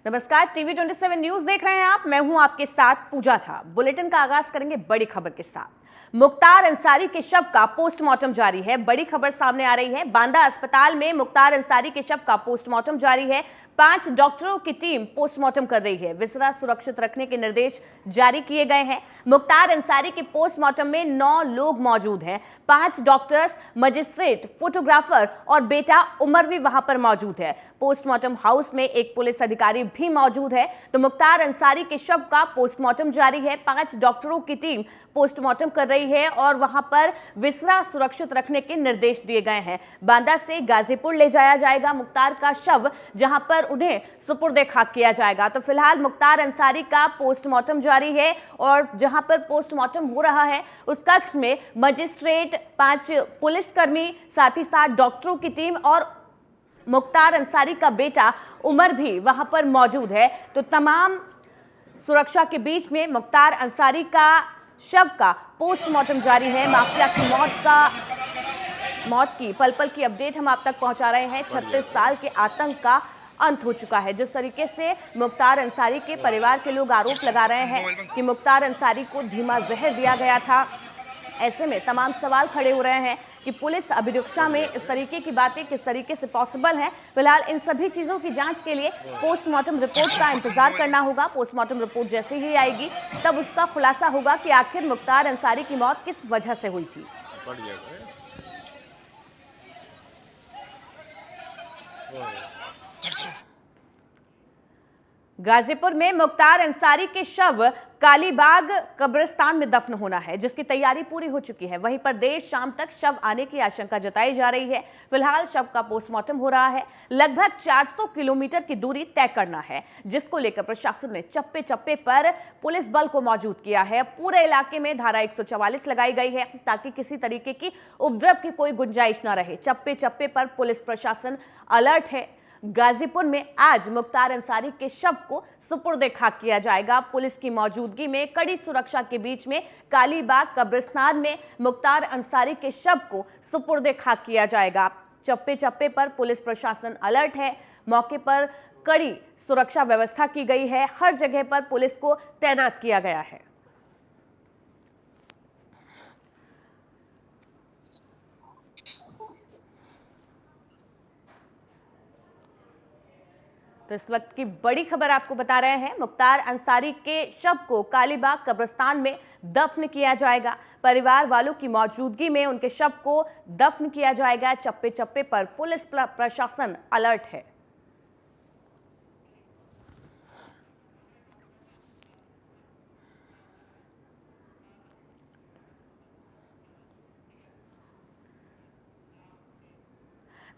नमस्कार, TV 27 news देख रहे हैं आप। मैं हूं आपके साथ पूजा झा। बुलेटिन का आगाज करेंगे बड़ी खबर के साथ। मुख्तार अंसारी के शव का पोस्टमार्टम जारी है। बड़ी खबर सामने आ रही है। बांदा अस्पताल में मुख्तार अंसारी के शव का पोस्टमार्टम जारी है। 5 डॉक्टरों की टीम पोस्टमार्टम कर रही है। विसरा सुरक्षित रखने के निर्देश जारी किए गए हैं। मुख्तार अंसारी के पोस्टमार्टम में 9 लोग मौजूद हैं। 5 डॉक्टर्स, मजिस्ट्रेट, फोटोग्राफर और बेटा उमर भी वहां पर मौजूद है। पोस्टमार्टम हाउस में एक पुलिस अधिकारी भी मौजूद है। तो मुख्तार अंसारी के शव का पोस्टमार्टम जारी है। 5 डॉक्टरों की टीम पोस्टमार्टम कर रही है और वहां पर विसरा सुरक्षित रखने के निर्देश दिए गए हैं। बांदा से गाजीपुर ले जाया जाएगा मुख्तार का शव, जहां पर उन्हें सुपुर्दे खाक किया जाएगा। तो फिलहाल मुख्तार अंसारी का पोस्टमार्टम जारी है और जहां पर पोस्टमार्टम हो रहा है उस कक्ष में मजिस्ट्रेट, 5 पुलिसकर्मी, साथ ही साथ डॉक्टरों की टीम और मुख्तार अंसारी का बेटा उमर भी वहां पर मौजूद है। तो तमाम सुरक्षा के बीच में मुख्तार अंसारी का शव का पोस्टमार्टम जारी है। माफिया की मौत की पल पल की अपडेट हम आप तक पहुंचा रहे हैं। 36 साल के आतंक का अंत हो चुका है। जिस तरीके से मुख्तार अंसारी के परिवार के लोग आरोप लगा रहे हैं कि मुख्तार अंसारी को धीमा जहर दिया गया था, ऐसे में तमाम सवाल खड़े हो रहे हैं कि पुलिस अभिरक्षा में इस तरीके की बातें किस तरीके से पॉसिबल है। फिलहाल इन सभी चीजों की जांच के लिए पोस्टमार्टम रिपोर्ट का इंतजार करना होगा। पोस्टमार्टम रिपोर्ट जैसे ही आएगी तब उसका खुलासा होगा कि आखिर मुख्तार अंसारी की मौत किस वजह से हुई थी। गाजीपुर में मुख्तार अंसारी के शव कालीबाग कब्रिस्तान में दफन होना है, जिसकी तैयारी पूरी हो चुकी है। वहीं पर देर शाम तक शव आने की आशंका जताई जा रही है। फिलहाल शव का पोस्टमार्टम हो रहा है। लगभग 400 किलोमीटर की दूरी तय करना है, जिसको लेकर प्रशासन ने चप्पे चप्पे पर पुलिस बल को मौजूद किया है। पूरे इलाके में धारा 144 लगाई गई है ताकि किसी तरीके की उपद्रव की कोई गुंजाइश न रहे। चप्पे चप्पे पर पुलिस प्रशासन अलर्ट है। गाजीपुर में आज मुख्तार अंसारी के शव को सुपुर्दे खाक किया जाएगा। पुलिस की मौजूदगी में कड़ी सुरक्षा के बीच में कालीबाग कब्रिस्तान में मुख्तार अंसारी के शव को सुपुर्दे खाक किया जाएगा। चप्पे चप्पे पर पुलिस प्रशासन अलर्ट है। मौके पर कड़ी सुरक्षा व्यवस्था की गई है। हर जगह पर पुलिस को तैनात किया गया है। तो इस वक्त की बड़ी खबर आपको बता रहे हैं। मुख्तार अंसारी के शव को कालीबाग कब्रिस्तान में दफन किया जाएगा। परिवार वालों की मौजूदगी में उनके शव को दफन किया जाएगा। चप्पे चप्पे पर पुलिस प्रशासन अलर्ट है।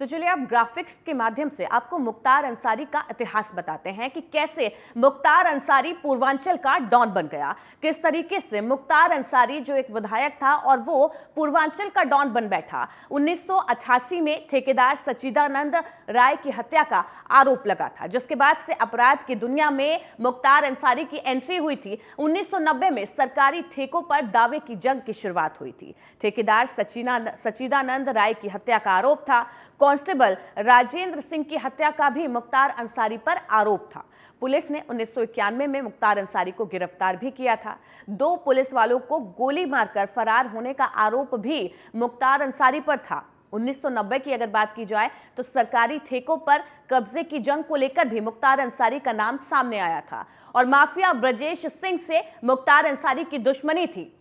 तो चलिए आप ग्राफिक्स के माध्यम से आपको मुख्तार अंसारी का इतिहास बताते हैं कि कैसे मुख्तार अंसारी पूर्वांचल का डॉन बन गया। किस तरीके से मुख्तार अंसारी जो एक विधायक था और वो पूर्वांचल का डॉन बन बैठा। 1988 में ठेकेदार सच्चिदानंद राय की हत्या का आरोप लगा था, जिसके बाद से अपराध की दुनिया में मुख्तार अंसारी की एंट्री हुई थी। 1990 में सरकारी ठेकों पर दावे की जंग की शुरुआत हुई थी। ठेकेदार सच्चिदानंद राय की हत्या का आरोप था। कांस्टेबल राजेंद्र सिंह की हत्या का भी मुख्तार अंसारी पर आरोप था। पुलिस ने 1991 में मुख्तार अंसारी को गिरफ्तार भी किया था। 2 पुलिस वालों को गोली मारकर फरार होने का आरोप भी मुख्तार अंसारी पर था। 1990 की अगर बात की जाए तो सरकारी ठेकों पर कब्जे की जंग को लेकर भी मुख्तार अंसारी का नाम सामने आया था और माफिया ब्रजेश सिंह से मुख्तार अंसारी की दुश्मनी थी।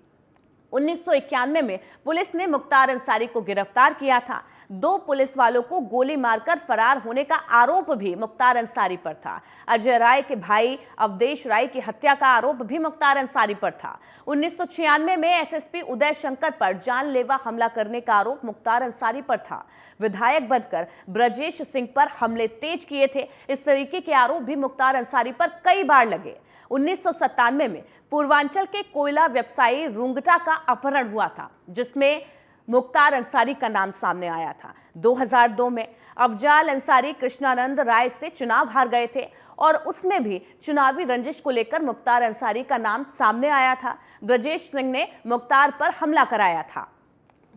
1991 में पुलिस ने मुख्तार अंसारी को गिरफ्तार किया था। 2 पुलिस वालों को गोली मारकर फरार होने का आरोप भी मुख्तार अंसारी पर था। अजय राय के भाई अवधेश राय की हत्या का आरोप भी मुख्तार अंसारी पर था। 1996 में एसएसपी उदय शंकर पर जानलेवा हमला करने का आरोप मुख्तार अंसारी पर था। विधायक बनकर ब्रजेश सिंह पर हमले तेज किए थे। इस तरीके के आरोप भी मुख्तार अंसारी पर कई बार लगे। 1997 में पूर्वांचल के कोयला व्यवसायी रुंगटा का अपहरण हुआ था, जिसमें मुख्तार अंसारी का नाम सामने आया था। 2002 में अफजाल अंसारी कृष्णानंद राय से चुनाव हार गए थे और उसमें भी चुनावी रंजिश को लेकर मुख्तार अंसारी का नाम सामने आया था। ब्रजेश सिंह ने मुख्तार पर हमला कराया था।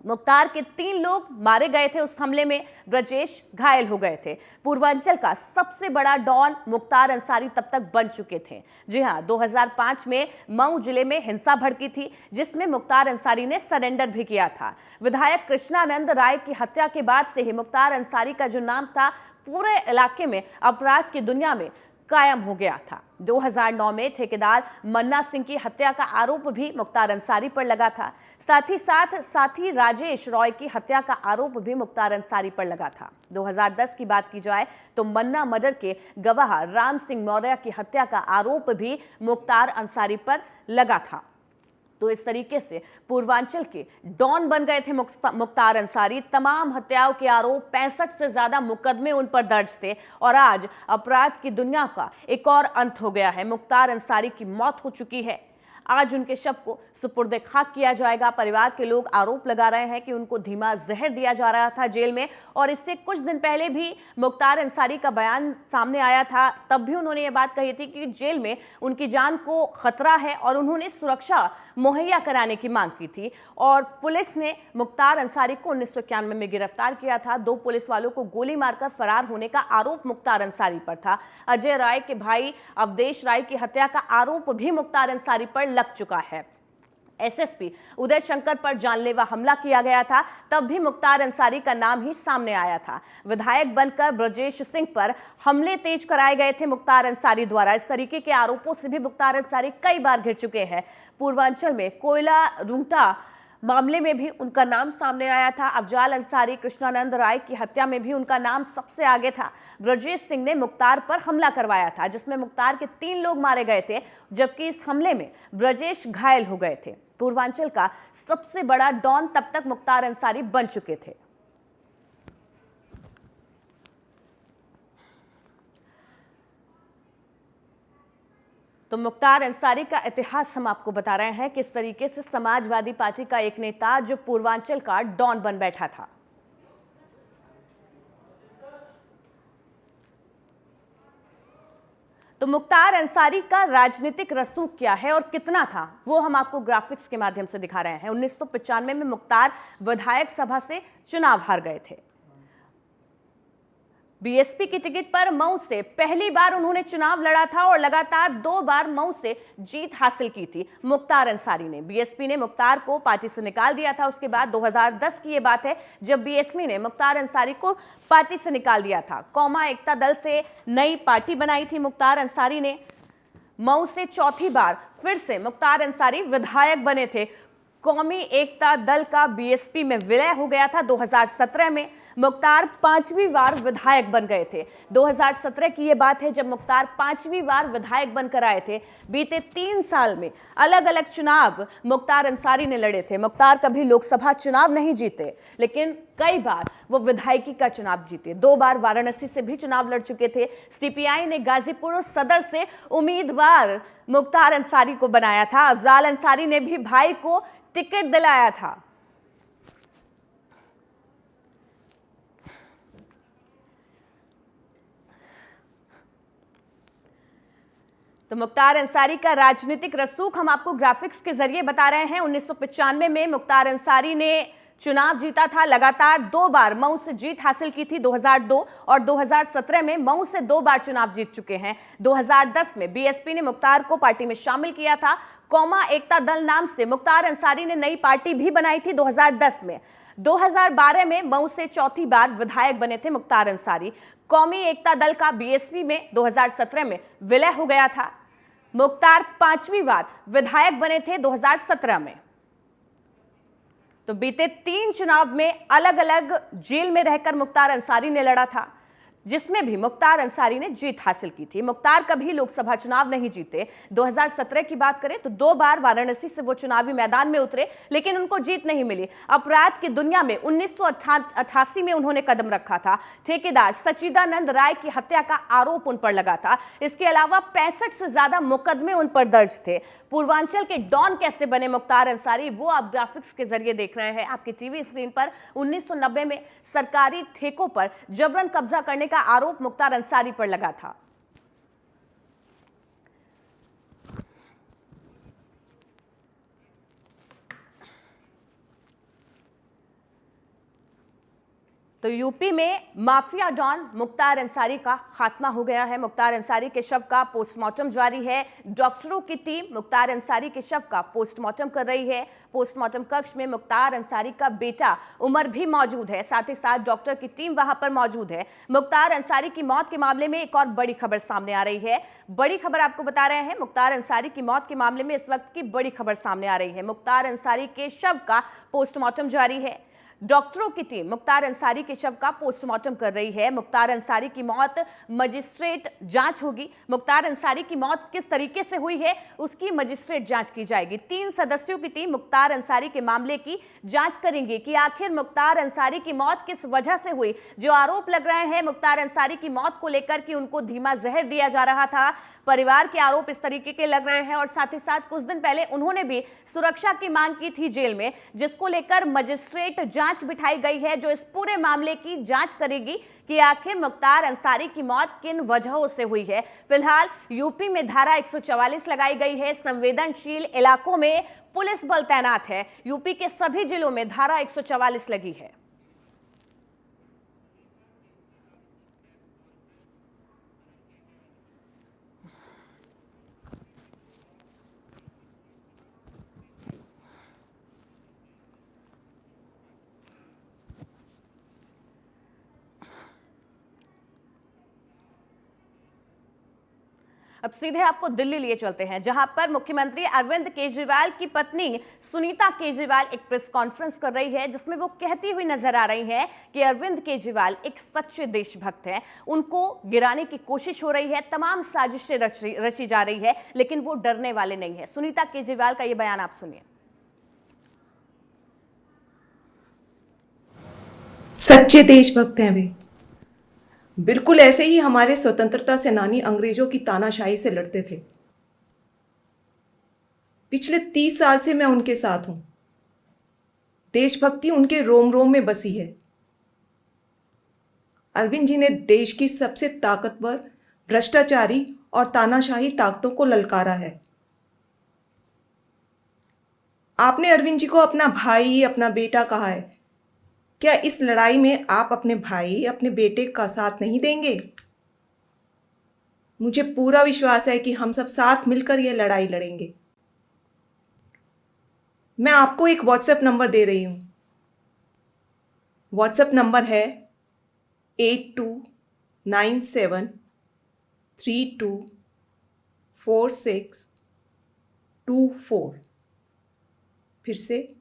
मुख्तार के 3 लोग मारे गए थे उस हमले में, ब्रजेश घायल हो गए थे। पूर्वांचल का सबसे बड़ा डॉन मुख्तार अंसारी तब तक बन चुके थे। जी हां, 2005 में मऊ जिले में हिंसा भड़की थी, जिसमें मुख्तार अंसारी ने सरेंडर भी किया था। विधायक कृष्णानंद राय की हत्या के बाद से ही मुख्तार अंसारी का जो नाम था पूरे इलाके में, अपराध की दुनिया में कायम हो गया था। 2009 में ठेकेदार मन्ना सिंह की हत्या का आरोप भी मुख्तार अंसारी पर लगा था। साथ ही साथी राजेश रॉय की हत्या का आरोप भी मुख्तार अंसारी पर लगा था। 2010 की बात की जाए तो मन्ना मर्डर के गवाह राम सिंह मौर्य की हत्या का आरोप भी मुख्तार अंसारी पर लगा था। तो इस तरीके से पूर्वांचल के डॉन बन गए थे मुख्तार अंसारी। तमाम हत्याओं के आरोप, 65 से ज्यादा मुकदमे उन पर दर्ज थे और आज अपराध की दुनिया का एक और अंत हो गया है। मुख्तार अंसारी की मौत हो चुकी है। आज उनके शव को सुपुर्द खाक किया जाएगा। परिवार के लोग आरोप लगा रहे हैं कि उनको धीमा जहर दिया जा रहा था जेल में, और इससे कुछ दिन पहले भी मुख्तार अंसारी का बयान सामने आया था। तब भी उन्होंने ये बात कही थी कि जेल में उनकी जान को खतरा है और उन्होंने सुरक्षा मुहैया कराने की मांग की थी। और पुलिस ने मुख्तार अंसारी को 1991 में गिरफ्तार किया था। 2 पुलिस वालों को गोली मारकर फरार होने का आरोप मुख्तार अंसारी पर था। अजय राय के भाई अवधेश राय की हत्या का आरोप भी मुख्तार अंसारी पर लग चुका है। एसएसपी उदय शंकर पर जानलेवा हमला किया गया था, तब भी मुख्तार अंसारी का नाम ही सामने आया था। विधायक बनकर ब्रजेश सिंह पर हमले तेज कराए गए थे मुख्तार अंसारी द्वारा। इस तरीके के आरोपों से भी मुख्तार अंसारी कई बार घिर चुके हैं। पूर्वांचल में कोयला रूंगटा मामले में भी उनका नाम सामने आया था। अफजाल अंसारी, कृष्णानंद राय की हत्या में भी उनका नाम सबसे आगे था। ब्रजेश सिंह ने मुख्तार पर हमला करवाया था, जिसमें मुख्तार के 3 लोग मारे गए थे, जबकि इस हमले में ब्रजेश घायल हो गए थे। पूर्वांचल का सबसे बड़ा डॉन तब तक मुख्तार अंसारी बन चुके थे। तो मुख्तार अंसारी का इतिहास हम आपको बता रहे हैं, किस तरीके से समाजवादी पार्टी का एक नेता जो पूर्वांचल का डॉन बन बैठा था। तो मुख्तार अंसारी का राजनीतिक रसूख क्या है और कितना था, वो हम आपको ग्राफिक्स के माध्यम से दिखा रहे हैं। 1995 में मुख्तार विधायक सभा से चुनाव हार गए थे। बीएसपी की टिकट पर मऊ से पहली बार उन्होंने चुनाव लड़ा था और लगातार 2 बार मऊ से जीत हासिल की थी मुख्तार अंसारी ने। बीएसपी ने मुख्तार को पार्टी से निकाल दिया था। उसके बाद 2010 की ये बात है जब बीएसपी ने मुख्तार अंसारी को पार्टी से निकाल दिया था। कौमा एकता दल से नई पार्टी बनाई थी मुख्तार अंसारी ने। मऊ से चौथी बार फिर से मुख्तार अंसारी विधायक बने थे। कौमी एकता दल का बीएसपी में विलय हो गया था। 2017 में मुख्तार 5वीं बार विधायक बन गए थे। 2017 की ये बात है जब मुख्तार 5वीं बार विधायक बनकर आए थे। बीते 3 साल में अलग अलग चुनाव मुख्तार अंसारी ने लड़े थे। मुख्तार कभी लोकसभा चुनाव नहीं जीते, लेकिन कई बार वो विधायकी का चुनाव जीते। 2 बार वाराणसी से भी चुनाव लड़ चुके थे। सीपीआई ने गाजीपुर सदर से उम्मीदवार मुख्तार अंसारी को बनाया था। अफजाल अंसारी ने भी भाई को टिकट दिलाया था। तो मुख्तार अंसारी का राजनीतिक रसूख हम आपको ग्राफिक्स के जरिए बता रहे हैं। 1995 में मुख्तार अंसारी ने चुनाव जीता था। लगातार 2 बार मऊ से जीत हासिल की थी, 2002 और 2017 में मऊ से 2 बार चुनाव जीत चुके हैं। 2010 में बीएसपी ने मुख्तार को पार्टी में शामिल किया था। कौमा एकता दल नाम से मुख्तार अंसारी ने नई पार्टी भी बनाई थी 2010 में। 2012 में मऊ से चौथी बार विधायक बने थे मुख्तार अंसारी। कौमी एकता दल का बीएसपी में 2017 में विलय हो गया था। मुख्तार 5वीं बार विधायक बने थे 2017 में। तो बीते 3 चुनाव में अलग अलग जेल में रहकर मुख्तार अंसारी ने लड़ा था, जिसमें भी मुख्तार अंसारी ने जीत हासिल की थी। मुख्तार कभी लोकसभा चुनाव नहीं जीते। 2017 की बात करें तो 2 बार वाराणसी से वो चुनावी मैदान में उतरे, लेकिन उनको जीत नहीं मिली। अपराध की दुनिया में 1988 में उन्होंने कदम रखा था। ठेकेदार सचिदानंद राय की हत्या का आरोप उन पर लगा था। इसके अलावा 65 से ज्यादा मुकदमे उन पर दर्ज थे। पूर्वांचल के डॉन कैसे बने मुख्तार अंसारी, वो आप ग्राफिक्स के जरिए देख रहे हैं आपकी टीवी स्क्रीन पर। 1990 में सरकारी ठेकों पर जबरन कब्जा करने का आरोप मुख्तार अंसारी पर लगा था। तो यूपी में माफिया डॉन मुख्तार अंसारी का खात्मा हो गया है। मुख्तार अंसारी के शव का पोस्टमार्टम जारी है। डॉक्टरों की टीम मुख्तार अंसारी के शव का पोस्टमार्टम कर रही है। पोस्टमार्टम कक्ष में मुख्तार अंसारी का बेटा उमर भी मौजूद है, साथ ही साथ डॉक्टर की टीम वहां पर मौजूद है। मुख्तार अंसारी की मौत के मामले में एक और बड़ी खबर सामने आ रही है। बड़ी खबर आपको बता रहे हैं, मुख्तार अंसारी की मौत के मामले में इस वक्त की बड़ी खबर सामने आ रही है। मुख्तार अंसारी के शव का पोस्टमार्टम जारी है। डॉक्टरों की टीम मुख्तार अंसारी के शव का पोस्टमार्टम कर रही है। मुख्तार अंसारी की मौत मजिस्ट्रेट जांच होगी। मुख्तार अंसारी की मौत किस तरीके से हुई है उसकी मजिस्ट्रेट जांच की जाएगी। 3 सदस्यों की टीम मुख्तार अंसारी के मामले की जांच करेंगे कि आखिर मुख्तार अंसारी की मौत किस वजह से हुई। जो आरोप लग रहे हैं मुख्तार अंसारी की मौत को लेकर कि उनको धीमा जहर दिया जा रहा था, परिवार के आरोप इस तरीके के लग रहे हैं। और साथ ही साथ कुछ दिन पहले उन्होंने भी सुरक्षा की मांग की थी जेल में, जिसको लेकर मजिस्ट्रेट जांच बिठाई गई है जो इस पूरे मामले की जांच करेगी कि आखिर मुख्तार अंसारी की मौत किन वजहों से हुई है। फिलहाल यूपी में धारा 144 लगाई गई है। संवेदनशील इलाकों में पुलिस बल तैनात है। यूपी के सभी जिलों में धारा 144 लगी है। अब सीधे आपको दिल्ली लिए चलते हैं, जहां पर मुख्यमंत्री अरविंद केजरीवाल की पत्नी सुनीता केजरीवाल एक प्रेस कॉन्फ्रेंस कर रही है, जिसमें वो कहती हुई नजर आ रही हैं कि अरविंद केजरीवाल एक सच्चे देशभक्त हैं। उनको गिराने की कोशिश हो रही है, तमाम साजिशें रची जा रही है, लेकिन वो डरने वाले नहीं है। सुनीता केजरीवाल का ये बयान आप सुनिए। सच्चे देशभक्त हैं वे। बिल्कुल ऐसे ही हमारे स्वतंत्रता सेनानी अंग्रेजों की तानाशाही से लड़ते थे। पिछले 30 साल से मैं उनके साथ हूं। देशभक्ति उनके रोम रोम में बसी है। अरविंद जी ने देश की सबसे ताकतवर, भ्रष्टाचारी और तानाशाही ताकतों को ललकारा है। आपने अरविंद जी को अपना भाई, अपना बेटा कहा है। क्या इस लड़ाई में आप अपने भाई, अपने बेटे का साथ नहीं देंगे? मुझे पूरा विश्वास है कि हम सब साथ मिलकर यह लड़ाई लड़ेंगे। मैं आपको एक व्हाट्सएप नंबर दे रही हूं। व्हाट्सएप नंबर है 8297324624। फिर से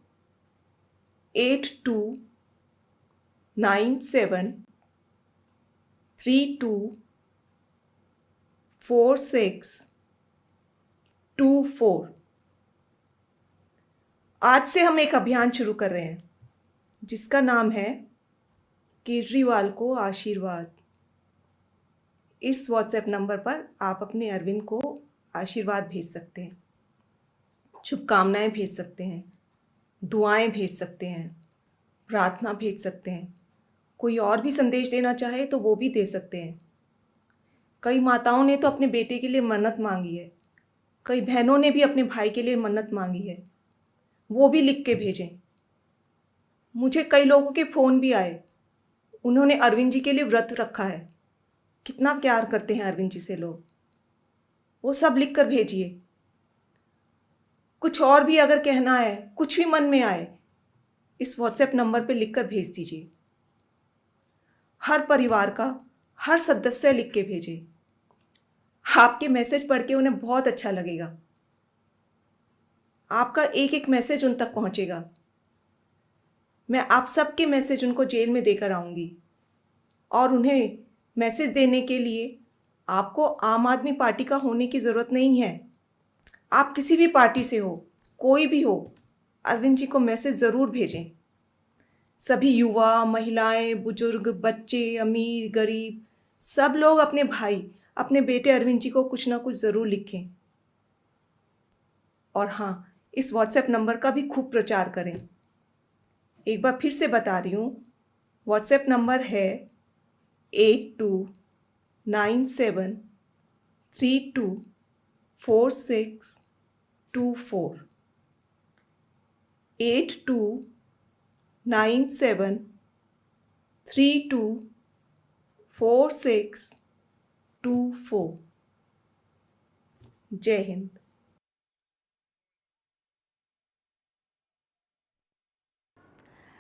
8297324624। आज से हम एक अभियान शुरू कर रहे हैं जिसका नाम है केजरीवाल को आशीर्वाद। इस व्हाट्सएप नंबर पर आप अपने अरविंद को आशीर्वाद भेज सकते हैं, शुभकामनाएं भेज सकते हैं, दुआएं भेज सकते हैं, प्रार्थना भेज सकते हैं। कोई और भी संदेश देना चाहे तो वो भी दे सकते हैं। कई माताओं ने तो अपने बेटे के लिए मन्नत मांगी है, कई बहनों ने भी अपने भाई के लिए मन्नत मांगी है, वो भी लिख के भेजें। मुझे कई लोगों के फ़ोन भी आए, उन्होंने अरविंद जी के लिए व्रत रखा है। कितना प्यार करते हैं अरविंद जी से लोग, वो सब लिख कर भेजिए। कुछ और भी अगर कहना है, कुछ भी मन में आए, इस व्हाट्सएप नंबर पे लिख कर भेज दीजिए। हर परिवार का हर सदस्य लिख के भेजे। आपके मैसेज पढ़ के उन्हें बहुत अच्छा लगेगा। आपका एक एक मैसेज उन तक पहुंचेगा। मैं आप सबके मैसेज उनको जेल में देकर आऊँगी। और उन्हें मैसेज देने के लिए आपको आम आदमी पार्टी का होने की ज़रूरत नहीं है। आप किसी भी पार्टी से हो, कोई भी हो, अरविंद जी को मैसेज ज़रूर भेजें। सभी युवा, महिलाएं, बुजुर्ग, बच्चे, अमीर, गरीब, सब लोग अपने भाई, अपने बेटे अरविंद जी को कुछ ना कुछ ज़रूर लिखें। और हाँ, इस व्हाट्सएप नंबर का भी खूब प्रचार करें। एक बार फिर से बता रही हूँ, व्हाट्सएप नंबर है 8297324624। 8297 324624। जय हिंद।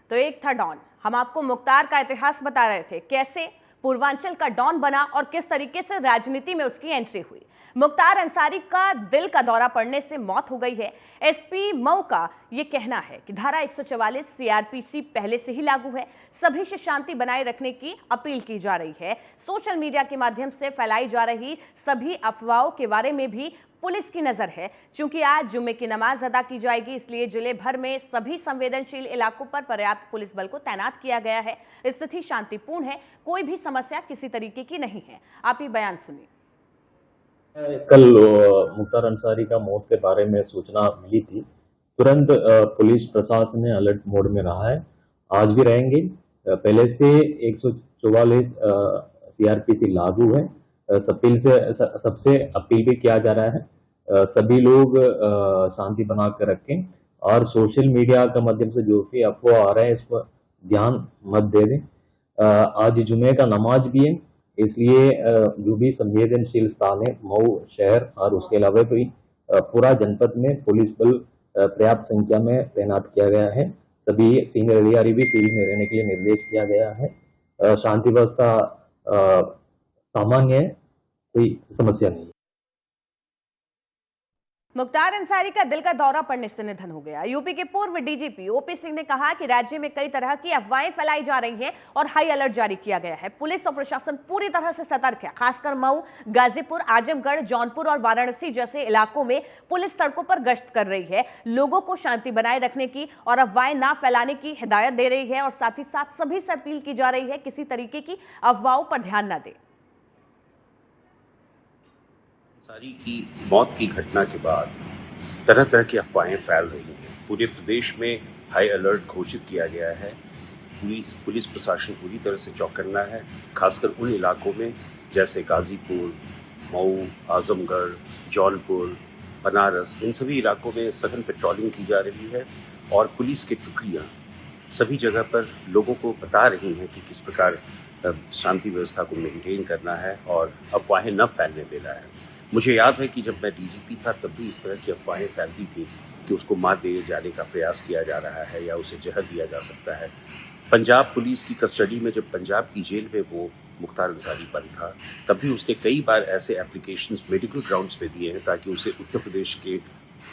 तो एक था डॉन। हम आपको मुख्तार का इतिहास बता रहे थे, कैसे पूर्वांचल का डॉन बना और किस तरीके से राजनीति में उसकी एंट्री हुई। मुख्तार अंसारी का दिल का दौरा पड़ने से मौत हो गई है। एसपी मऊ का यह कहना है कि धारा 144 सीआरपीसी पहले से ही लागू है। सभी से शांति बनाए रखने की अपील की जा रही है। सोशल मीडिया के माध्यम से फैलाई जा रही सभी अफवाहों के बारे में भी पुलिस की नजर है। चूंकि आज जुम्मे की नमाज अदा की जाएगी, इसलिए जिले भर में सभी संवेदनशील इलाकों पर पर्याप्त पुलिस बल को तैनात किया गया है। स्थिति शांतिपूर्ण है, कोई भी समस्या किसी तरीके की नहीं है। आप ही बयान सुनिए। कल मुख्तार अंसारी का मौत के बारे में सूचना मिली थी। तुरंत पुलिस प्रशासन ने अलर्ट मोड में रहा है, आज भी रहेंगे। पहले से 144 सीआरपीसी लागू है। सबसे अपील भी किया जा रहा है, सभी लोग शांति बना कर रखें और सोशल मीडिया के माध्यम से जो भी अफवाह आ रहे हैं इस पर ध्यान मत दे दें। आज जुमे का नमाज भी है, इसलिए जो भी संवेदनशील स्थान है मऊ शहर और उसके अलावा भी पूरा जनपद में पुलिस बल पर्याप्त संख्या में तैनात किया गया है। सभी सीनियर अधिकारी भी फील्ड में रहने के लिए निर्देश किया गया है। शांति व्यवस्था सामान्य है, कोई समस्या नहीं है। मुख्तार अंसारी का दिल का दौरा पड़ने से निधन हो गया। यूपी के पूर्व डीजीपी ओपी सिंह ने कहा कि राज्य में कई तरह की अफवाहें फैलाई जा रही हैं और हाई अलर्ट जारी किया गया है। पुलिस और प्रशासन पूरी तरह से सतर्क है। खासकर मऊ, गाजीपुर, आजमगढ़, जौनपुर और वाराणसी जैसे इलाकों में पुलिस सड़कों पर गश्त कर रही है, लोगों को शांति बनाए रखने की और अफवाहें ना फैलाने की हिदायत दे रही है और साथ ही साथ सभी से अपील की जा रही है किसी तरीके की अफवाहों पर ध्यान न दे। अंसारी की मौत की घटना के बाद तरह तरह की अफवाहें फैल रही हैं। पूरे प्रदेश में हाई अलर्ट घोषित किया गया है। पुलिस प्रशासन पूरी तरह से चौकन्ना है, खासकर उन इलाकों में जैसे गाजीपुर, मऊ, आजमगढ़, जौनपुर, बनारस, इन सभी इलाकों में सघन पेट्रोलिंग की जा रही है और पुलिस की टुकड़ियां सभी जगह पर लोगों को बता रही हैं कि किस प्रकार शांति व्यवस्था को मेंटेन करना है और अफवाहें न फैलने देना है। मुझे याद है कि जब मैं डीजीपी था तब भी इस तरह की अफवाहें फैलती थी कि उसको मार दिए जाने का प्रयास किया जा रहा है या उसे जहर दिया जा सकता है। पंजाब पुलिस की कस्टडी में जब पंजाब की जेल में वो मुख्तार अंसारी बंद था, तब भी उसने कई बार ऐसे एप्लीकेशंस मेडिकल ग्राउंड्स पे दिए हैं ताकि उसे उत्तर प्रदेश के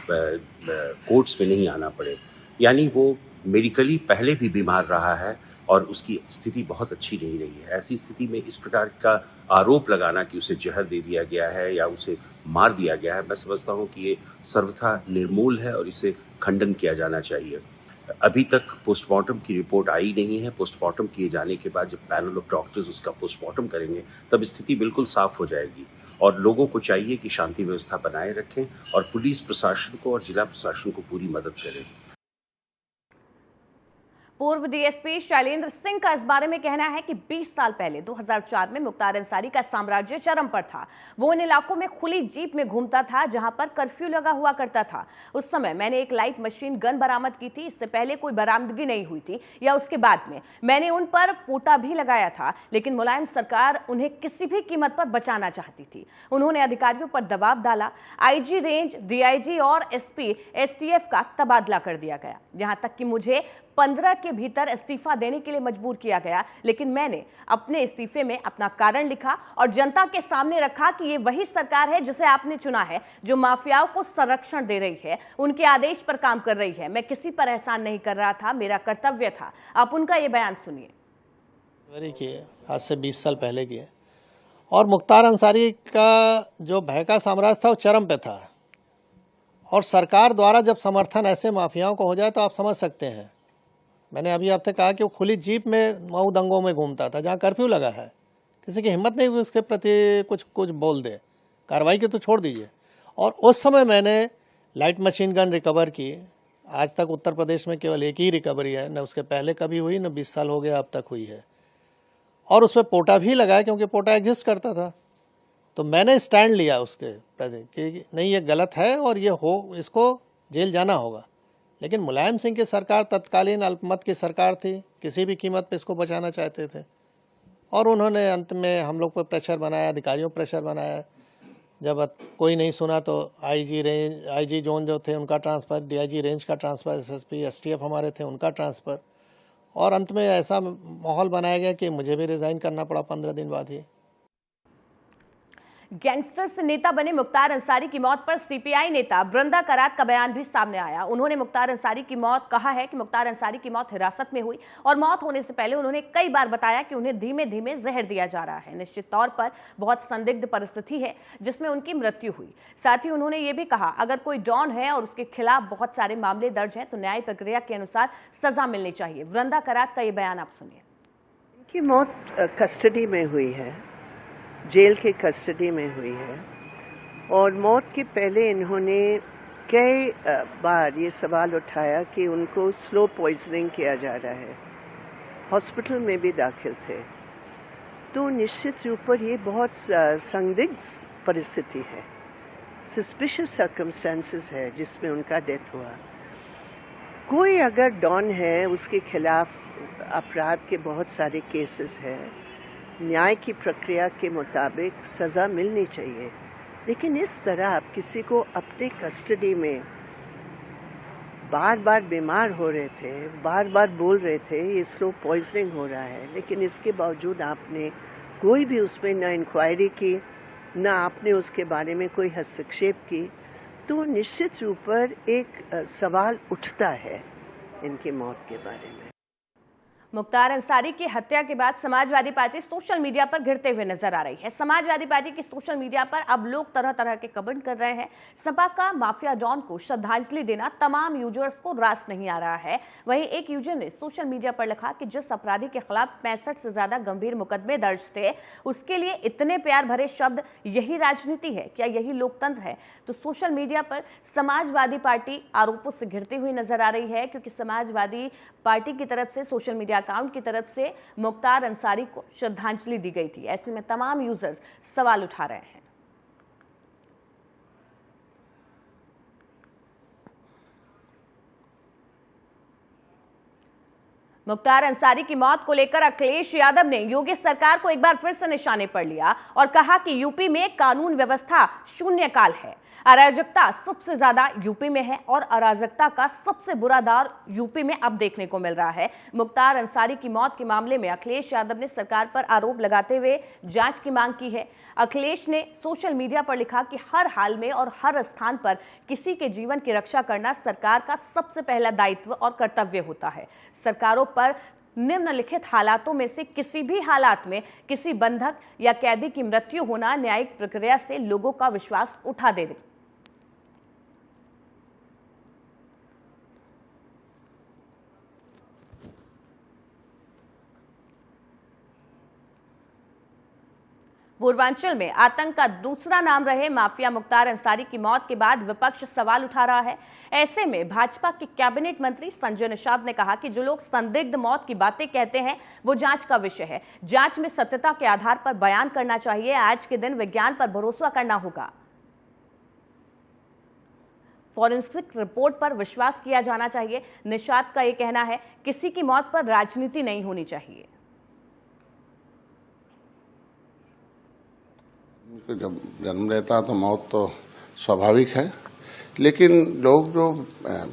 कोर्ट्स में नहीं आना पड़े। यानी वो मेडिकली पहले भी बीमार रहा है और उसकी स्थिति बहुत अच्छी नहीं रही है। ऐसी स्थिति में इस प्रकार का आरोप लगाना कि उसे जहर दे दिया गया है या उसे मार दिया गया है, मैं समझता हूँ कि ये सर्वथा निर्मूल है और इसे खंडन किया जाना चाहिए। अभी तक पोस्टमार्टम की रिपोर्ट आई नहीं है। पोस्टमार्टम किए जाने के बाद जब पैनल ऑफ डॉक्टर्स उसका पोस्टमार्टम करेंगे तब स्थिति बिल्कुल साफ हो जाएगी और लोगों को चाहिए कि शांति व्यवस्था बनाए रखें और पुलिस प्रशासन को और जिला प्रशासन को पूरी मदद करें। पूर्व डीएसपी शैलेंद्र सिंह का इस बारे में कहना है कि 20 साल पहले 2004 में मुख्तार अंसारी का साम्राज्य चरम पर था। वो उन इलाकों में खुली जीप में घूमता था जहां पर कर्फ्यू लगा हुआ करता था। उस समय मैंने एक लाइट मशीन गन बरामद की थी। इससे पहले कोई बरामदगी नहीं हुई थी या उसके बाद में मैंने उन पर पोटा भी लगाया था, लेकिन मुलायम सरकार उन्हें किसी भी कीमत पर बचाना चाहती थी। उन्होंने अधिकारियों पर दबाव डाला। आईजी रेंज, डीआईजी और एसपी एसटीएफ का तबादला कर दिया गया। यहां तक कि मुझे 15 के भीतर इस्तीफा देने के लिए मजबूर किया गया, लेकिन मैंने अपने इस्तीफे में अपना कारण लिखा और जनता के सामने रखा कि ये वही सरकार है जिसे आपने चुना है, जो माफियाओं को संरक्षण दे रही है, उनके आदेश पर काम कर रही है। मैं किसी पर एहसान नहीं कर रहा था, मेरा कर्तव्य था। आप उनका ये बयान सुनिए। आज से 20 साल पहले की है और मुख्तार अंसारी का जो भय का साम्राज्य था वो चरम पे था और सरकार द्वारा जब समर्थन ऐसे माफियाओं को हो जाए तो आप समझ सकते हैं। मैंने अभी आपसे कहा कि वो खुली जीप में मऊ दंगों में घूमता था जहाँ कर्फ्यू लगा है। किसी की हिम्मत नहीं हुई उसके प्रति कुछ बोल दे, कार्रवाई की तो छोड़ दीजिए। और उस समय मैंने लाइट मशीन गन रिकवर की। आज तक उत्तर प्रदेश में केवल एक ही रिकवरी है, न उसके पहले कभी हुई, न 20 साल हो गया अब तक हुई है। और उस पर पोटा भी लगाया क्योंकि पोटा एग्जिस्ट करता था। तो मैंने स्टैंड लिया उसके प्रति कि नहीं, ये गलत है और इसको जेल जाना होगा। लेकिन मुलायम सिंह की सरकार तत्कालीन अल्पमत की सरकार थी, किसी भी कीमत पे इसको बचाना चाहते थे। और उन्होंने अंत में हम लोग पर प्रेशर बनाया, अधिकारियों पर प्रेशर बनाया। जब कोई नहीं सुना तो आईजी जोन जो थे उनका ट्रांसफ़र, डीआईजी रेंज का ट्रांसफ़र, एसएसपी एसटीएफ हमारे थे उनका ट्रांसफ़र, और अंत में ऐसा माहौल बनाया गया कि मुझे भी रिज़ाइन करना पड़ा 15 दिन बाद ही। गैंगस्टर से नेता बने मुख्तार अंसारी की मौत पर सीपीआई नेता बृंदा करात का बयान भी सामने आया। उन्होंने मुख्तार अंसारी की मौत कहा है कि मुख्तार अंसारी की मौत हिरासत में हुई और मौत होने से पहले उन्होंने कई बार बताया कि उन्हें धीमे धीमे जहर दिया जा रहा है। निश्चित तौर पर बहुत संदिग्ध परिस्थिति है जिसमें उनकी मृत्यु हुई। साथ ही उन्होंने ये भी कहा, अगर कोई डॉन है और उसके खिलाफ बहुत सारे मामले दर्ज हैं तो न्याय प्रक्रिया के अनुसार सजा मिलनी चाहिए। बृंदा करात का ये बयान आप सुनिए। इनकी मौत कस्टडी में हुई है, जेल के कस्टडी में हुई है, और मौत के पहले इन्होंने कई बार ये सवाल उठाया कि उनको स्लो पॉइजनिंग किया जा रहा है। हॉस्पिटल में भी दाखिल थे। तो निश्चित रूप पर ये बहुत संदिग्ध परिस्थिति है, सस्पिशियस सर्कमस्टेंसेस है जिसमें उनका डेथ हुआ। कोई अगर डॉन है उसके खिलाफ अपराध के बहुत सारे केसेस हैं, न्याय की प्रक्रिया के मुताबिक सज़ा मिलनी चाहिए। लेकिन इस तरह आप किसी को अपने कस्टडी में बार बार बीमार हो रहे थे, बार बार बोल रहे थे ये स्लो पॉइजनिंग हो रहा है, लेकिन इसके बावजूद आपने कोई भी उसमें ना इंक्वायरी की, ना आपने उसके बारे में कोई हस्तक्षेप की, तो निश्चित रूप पर एक सवाल उठता है इनकी मौत के बारे में। मुख्तार अंसारी की हत्या के बाद समाजवादी पार्टी सोशल मीडिया पर घिरते हुए नजर आ रही है। समाजवादी पार्टी की सोशल मीडिया पर अब लोग तरह तरह के कमेंट कर रहे हैं। सपा का माफिया डॉन को श्रद्धांजलि देना तमाम यूजर्स को रास नहीं आ रहा है। वहीं एक यूजर ने सोशल मीडिया पर लिखा कि जिस अपराधी के खिलाफ 65 से ज्यादा गंभीर मुकदमे दर्ज थे, उसके लिए इतने प्यार भरे शब्द, यही राजनीति है क्या, यही लोकतंत्र है? तो सोशल मीडिया पर समाजवादी पार्टी आरोपों से घिरती हुई नजर आ रही है, क्योंकि समाजवादी पार्टी की तरफ से सोशल मीडिया अकाउंट की तरफ से मुख्तार अंसारी को श्रद्धांजलि दी गई थी। ऐसे में तमाम यूजर्स सवाल उठा रहे हैं। मुख्तार अंसारी की मौत को लेकर अखिलेश यादव ने योगी सरकार को एक बार फिर से निशाने पर लिया और कहा कि यूपी में कानून व्यवस्था शून्यकाल है, अराजकता सबसे ज्यादा यूपी में है और अराजकता का सबसे बुरा दौर यूपी में अब देखने को मिल रहा है। मुख्तार अंसारी की मौत के मामले में अखिलेश यादव ने सरकार पर आरोप लगाते हुए जांच की मांग की है। अखिलेश ने सोशल मीडिया पर लिखा कि हर हाल में और हर स्थान पर किसी के जीवन की रक्षा करना सरकार का सबसे पहला दायित्व और कर्तव्य होता है। सरकारों पर निम्नलिखित हालातों में से किसी भी हालात में किसी बंधक या कैदी की मृत्यु होना न्यायिक प्रक्रिया से लोगों का विश्वास उठा दे। पूर्वांचल में आतंक का दूसरा नाम रहे माफिया मुख्तार अंसारी की मौत के बाद विपक्ष सवाल उठा रहा है। ऐसे में भाजपा के कैबिनेट मंत्री संजय निषाद ने कहा कि जो लोग संदिग्ध मौत की बातें कहते हैं वो जांच का विषय है, जांच में सत्यता के आधार पर बयान करना चाहिए। आज के दिन विज्ञान पर भरोसा करना होगा, फॉरेंसिक रिपोर्ट पर विश्वास किया जाना चाहिए। निषाद का यह कहना है, किसी की मौत पर राजनीति नहीं होनी चाहिए। जब जन्म लेता तो मौत तो स्वाभाविक है, लेकिन लोग जो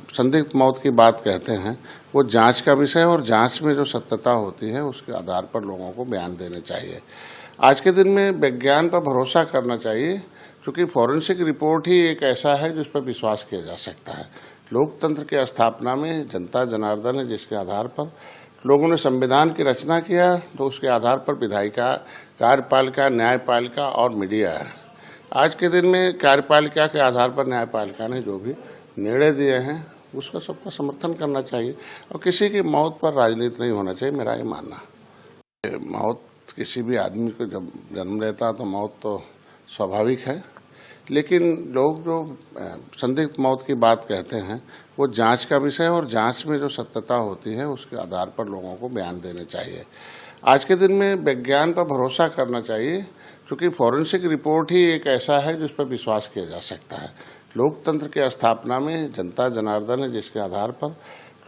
संदिग्ध मौत की बात कहते हैं वो जांच का विषय है और जांच में जो सत्यता होती है उसके आधार पर लोगों को बयान देने चाहिए। आज के दिन में विज्ञान पर भरोसा करना चाहिए, क्योंकि फॉरेंसिक रिपोर्ट ही एक ऐसा है जिस पर विश्वास किया जा सकता है। लोकतंत्र की स्थापना में जनता जनार्दन है, जिसके आधार पर लोगों ने संविधान की रचना किया, तो उसके आधार पर विधायिका, कार्यपालिका, न्यायपालिका और मीडिया है। आज के दिन में कार्यपालिका के आधार पर न्यायपालिका ने जो भी निर्णय दिए हैं उसका सबका समर्थन करना चाहिए और किसी की मौत पर राजनीति नहीं होना चाहिए, मेरा ये मानना। मौत किसी भी आदमी को जब जन्म लेता तो मौत तो स्वाभाविक है, लेकिन लोग जो संदिग्ध मौत की बात कहते हैं वो जांच का विषय है और जांच में जो सत्यता होती है उसके आधार पर लोगों को बयान देने चाहिए। आज के दिन में विज्ञान पर भरोसा करना चाहिए, क्योंकि फॉरेंसिक रिपोर्ट ही एक ऐसा है जिस पर विश्वास किया जा सकता है। लोकतंत्र की स्थापना में जनता जनार्दन है, जिसके आधार पर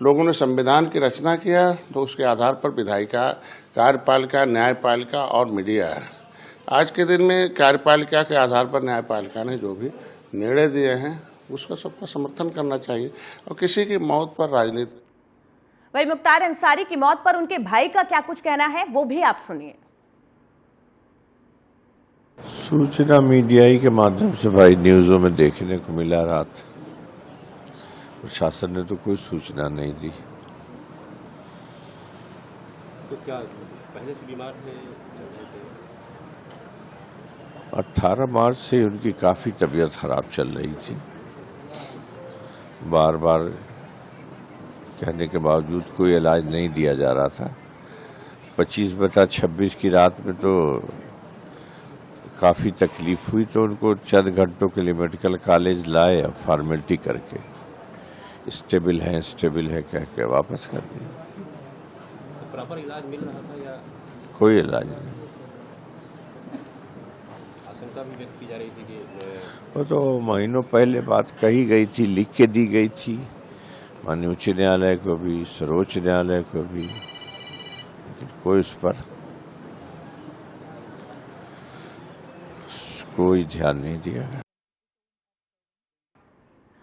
लोगों ने संविधान की रचना किया तो उसके आधार पर विधायिका, कार्यपालिका, न्यायपालिका और मीडिया है। आज के दिन में कार्यपालिका के आधार पर न्यायपालिका ने जो भी निर्णय दिए हैं उसका सबका समर्थन करना चाहिए और किसी की मौत पर राजनीति। वही मुख्तार अंसारी की मौत पर उनके भाई का क्या कुछ कहना है वो भी आप सुनिए। सूचना मीडिया ही के माध्यम से भाई न्यूज़ों में देखने को मिला रात। प्रशासन ने तो कोई सूचना नहीं दी। तो क्या पहले से बीमार थे? 18 मार्च से उनकी काफ़ी तबीयत खराब चल रही थी। बार बार कहने के बावजूद कोई इलाज नहीं दिया जा रहा था। 25/26 की रात में तो काफ़ी तकलीफ हुई तो उनको चंद घंटों के लिए मेडिकल कॉलेज लाए, फॉर्मेलिटी करके स्टेबल है कह के वापस कर दिया। तो प्रॉपर इलाज मिल रहा था या कोई इलाज नहीं। आशंका भी व्यक्त की जा रही थी कि वो तो महीनों पहले बात कही गई थी, लिख के दी गई थी माननीय उच्च न्यायालय को भी, सर्वोच्च न्यायालय को भी, लेकिन कोई उस पर कोई ध्यान नहीं दिया।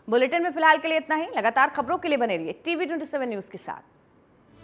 बुलेटिन में फिलहाल के लिए इतना ही। लगातार खबरों के लिए बने रहिए TV 27 न्यूज के साथ।